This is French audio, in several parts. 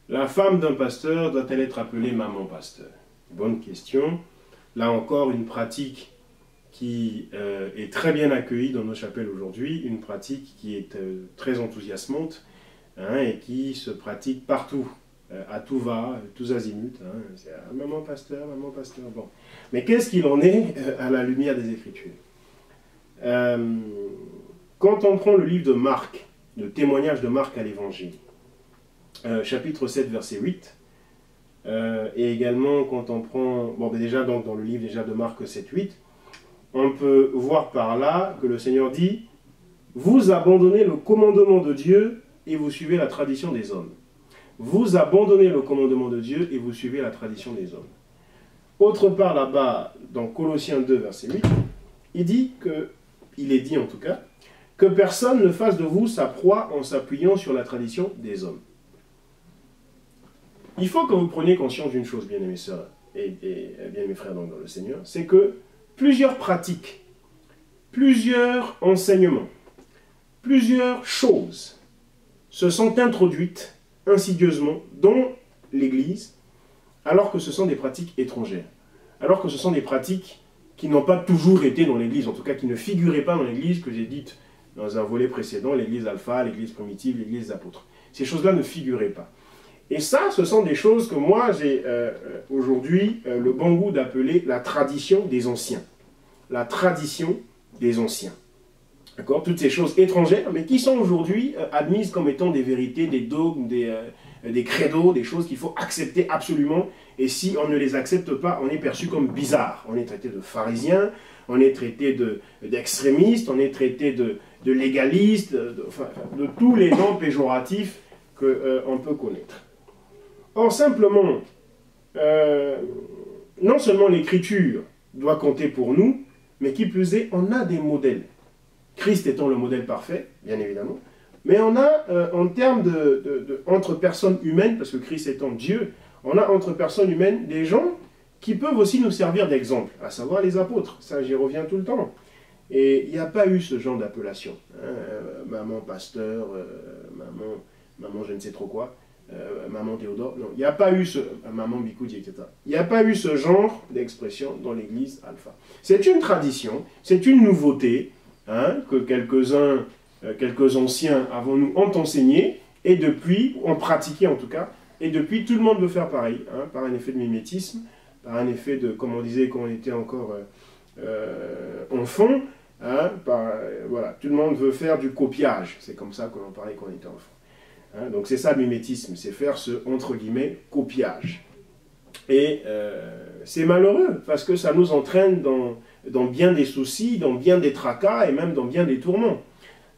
La femme d'un pasteur doit-elle être appelée maman pasteur? Bonne question. Là encore, une pratique qui est très bien accueillie dans nos chapelles aujourd'hui, une pratique qui est très enthousiasmante, hein, et qui se pratique partout, à tout va, tous azimuts. Hein, c'est maman pasteur, bon. Mais qu'est-ce qu'il en est à la lumière des Écritures? Quand on prend le livre de Marc, le témoignage de Marc à l'Évangile, chapitre 7, verset 8, et également quand on prend, bon déjà donc dans le livre déjà de Marc 7, 8, on peut voir par là que le Seigneur dit « Vous abandonnez le commandement de Dieu et vous suivez la tradition des hommes. » Vous abandonnez le commandement de Dieu et vous suivez la tradition des hommes. Autre part là-bas, dans Colossiens 2, verset 8, il est dit en tout cas, que personne ne fasse de vous sa proie en s'appuyant sur la tradition des hommes. Il faut que vous preniez conscience d'une chose, bien-aimés sœurs et bien-aimés frères dans le Seigneur, c'est que plusieurs pratiques, plusieurs enseignements, plusieurs choses se sont introduites insidieusement dans l'Église, alors que ce sont des pratiques étrangères, alors que ce sont des pratiques qui n'ont pas toujours été dans l'Église, en tout cas qui ne figuraient pas dans l'Église, que j'ai dite dans un volet précédent, l'Église alpha, l'Église primitive, l'Église des apôtres. Ces choses-là ne figuraient pas. Et ça, ce sont des choses que moi, j'ai aujourd'hui le bon goût d'appeler la tradition des anciens. La tradition des anciens. D'accord? Toutes ces choses étrangères, mais qui sont aujourd'hui admises comme étant des vérités, des dogmes, des credos, des choses qu'il faut accepter absolument. Et si on ne les accepte pas, on est perçu comme bizarre. On est traité de pharisien, on est traité d'extrémiste, on est traité de légaliste, de tous les noms péjoratifs qu'on peut connaître. Or, simplement, non seulement l'écriture doit compter pour nous, mais qui plus est, on a des modèles. Christ étant le modèle parfait, bien évidemment, mais on a, en termes entre personnes humaines, parce que Christ étant Dieu, on a entre personnes humaines des gens qui peuvent aussi nous servir d'exemple, à savoir les apôtres. Ça, j'y reviens tout le temps. Et il n'y a pas eu ce genre d'appellation. Hein, maman pasteur, maman je ne sais trop quoi. Maman Théodore, non, il n'y a pas eu maman Bikoudi, etc. Il n'y a pas eu ce genre d'expression dans l'église alpha. C'est une tradition, c'est une nouveauté, hein, que quelques anciens avant nous ont enseigné, et depuis, ont pratiqué en tout cas, et depuis tout le monde veut faire pareil, hein, par un effet de mimétisme, par un effet de, comme on disait quand on était encore enfant, hein, voilà, tout le monde veut faire du copiage, c'est comme ça que l'on parlait quand on était enfant. Hein, donc c'est ça le mimétisme, c'est faire ce, entre guillemets, copiage. Et c'est malheureux, parce que ça nous entraîne dans bien des soucis, dans bien des tracas, et même dans bien des tourments.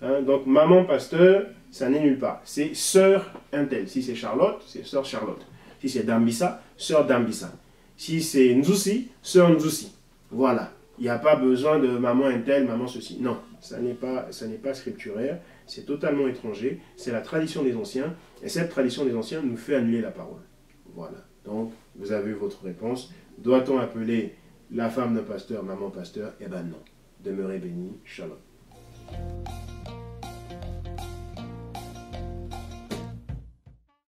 Hein, donc maman pasteur, ça n'est nulle part. C'est sœur Intel. Si c'est Charlotte, c'est sœur Charlotte. Si c'est Dambissa, sœur Dambissa. Si c'est Nzousi, sœur Nzousi. Voilà. Il n'y a pas besoin de maman Intel, maman ceci. Non, ça n'est pas scripturaire. C'est totalement étranger, c'est la tradition des anciens, et cette tradition des anciens nous fait annuler la parole. Voilà, donc vous avez eu votre réponse. Doit-on appeler la femme d'un pasteur maman pasteur? Eh ben non. Demeurez bénis, shalom.